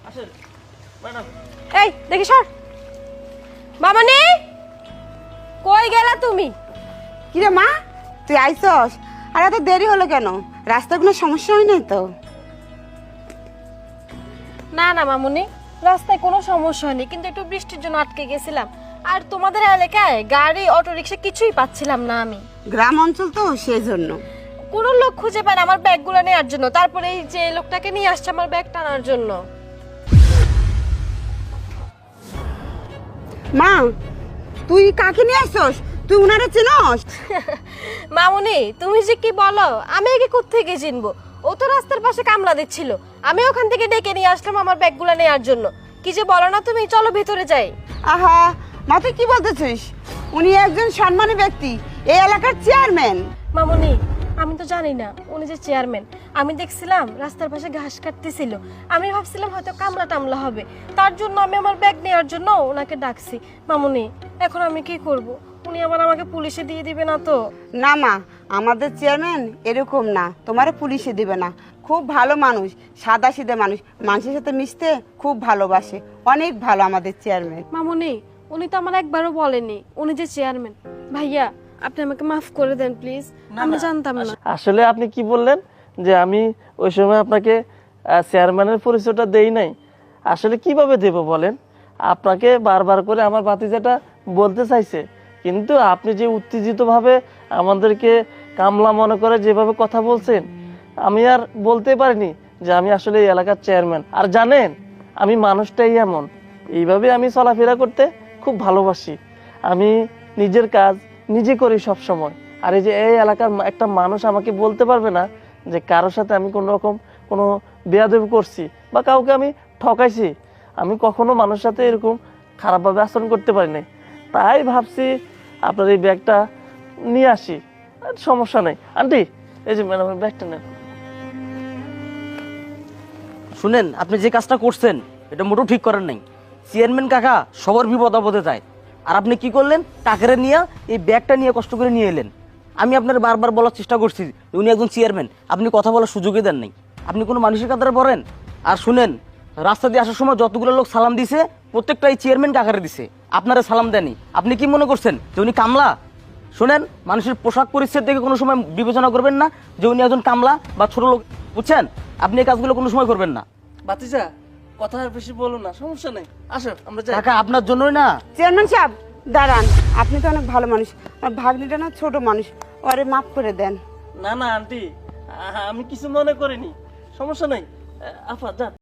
আসেন ম্যাডাম। এই দেখি সর। মামনি কই গেলা তুমি? কিরে মা, তুই আইসস? আর এত দেরি হলো কেন? রাস্তায় কোনো সমস্যা হয় নাই তো? না না মামুনি, রাস্তায় কোনো সমস্যা হয়নি, কিন্তু একটু বৃষ্টির জন্য আটকে গেছিলাম। আর তোমাদের এলাকায় গাড়ি অটো রিক্সা কিছুই পাচ্ছিলাম না আমি। গ্রাম অঞ্চল তো সেই জন্য। কোনো লোক খুঁজে পায় না আমার ব্যাগগুলো নেওয়ার জন্য। তারপরে এই যে লোকটাকে নিয়ে আসছে আমার ব্যাগ টানার জন্য। মা, তুই কাকে নিয়ে আসছস? তুই উনারে চিনস? মামুনি তুমি যে কি বলো, আমি একে কোত্থেকে চিনবো? ও তো রাস্তার পাশে কামলা দিচ্ছিল, আমি ওখান থেকে ডেকে নিয়ে আসলাম আমার ব্যাগগুলো নেওয়ার জন্য। কি যে বলো না তুমি, চলো ভেতরে যাই। আহা মা, তুই কি বলতেছিস? উনি একজন সম্মানী ব্যক্তি, এই এলাকার চেয়ারম্যান। মামুনি আমি তো জানি না উনি যে চেয়ারম্যান। আমি দেখছিলাম রাস্তার পাশে ঘাস কাটতেছিল, আমি ভাবছিলাম হয়তো কামলা টামলা হবে, তার জন্য আমি আমার ব্যাগ নেওয়ার জন্য ওনাকে ডাকছি। মামুনি এখন আমি কি করব? উনি আবার আমাকে পুলিশে দিয়ে দিবে না তো? না মা, আমাদের চেয়ারম্যান এরকম না, তোমারে পুলিশে দিবে না। খুব ভালো মানুষ, সাদা সিধে মানুষ, মানুষের সাথে মিশতে খুব ভালোবাসে। অনেক ভালো আমাদের চেয়ারম্যান। মামুনি উনি তো আমার একবারও বলেনি উনি যে চেয়ারম্যান। ভাইয়া আপনি আমাকে মাফ করে দেন প্লিজ, আমি জানতাম না। আসলে আপনি কি বললেন যে আমি ওই সময় আপনাকে চেয়ারম্যানের পরিচয়টা দেই নাই? আসলে কিভাবে দেব বলেন? আপনাকে বারবার করে আমার ভাতিজাটা বলতে চাইছে, কিন্তু আপনি যে উত্তেজিতভাবে আমাদেরকে কামলা মনে করে যেভাবে কথা বলছেন, আমি আর বলতে পারিনি যে আমি আসলে এই এলাকার চেয়ারম্যান। আর জানেন, আমি মানুষটাই এমন, এইভাবে আমি চলাফেরা করতে খুব ভালোবাসি। আমি নিজের কাজ নিজে করি সব সময়। আর এই যে এই এলাকার একটা মানুষ আমাকে বলতে পারবে না যে কারোর সাথে আমি কোনো রকম কোনো বেয়াদবি করছি বা কাউকে আমি ঠকাইছি। আমি কখনো মানুষের সাথে এরকম খারাপভাবে আচরণ করতে পারি নাই। তাই ভাবছি আপনার এই ব্যাগটা নিয়ে আসি। আর সমস্যা নেই আন্টি, এই যে ম্যাডামের ব্যাগটা নেন। শুনেন, আপনি যে কাজটা করছেন এটা মোটেও ঠিক করেন নাই। চেয়ারম্যান কাকা সবার বিপদ আপদে যায়, আর আপনি কি করলেন? টাকারে নিয়ে এই ব্যাগটা নিয়ে কষ্ট করে নিয়ে এলেন। আমি আপনার বারবার বলার চেষ্টা করছি যে উনি একজন চেয়ারম্যান, আপনি কথা বলার সুযোগই দেন নাই। আপনি কোনো মানুষের কাতারে পড়েন। আর শুনেন, রাস্তা দিয়ে আসার সময় যতগুলো লোক সালাম দিছে প্রত্যেকটাই চেয়ারম্যান কাকারে দিছে, আপনারা সালাম দেননি। আপনি কি মনে করছেন যে উনি কামলা? শুনেন, মানুষের পোশাক পরিচ্ছদ দেখে কোনো সময় বিবেচনা করবেন না যে উনি একজন কামলা বা ছোট লোক, বুঝছেন? আপনি এই কাজগুলো কোনো সময় করবেন না। ভাতিজা কথা আর বেশি বলো না, সমস্যা নেই, আসো আমরা যাই। কাকা আপনার জন্যই না। চেয়ারম্যান সাহেব দাঁড়ান, আপনি তো অনেক ভালো মানুষ। আমার ভাগ্নিটা না ছোট মানুষ, ওরে মাফ করে দেন। না না আন্টি, আমি কিছু মনে করিনি, সমস্যা নাই। আপা যান।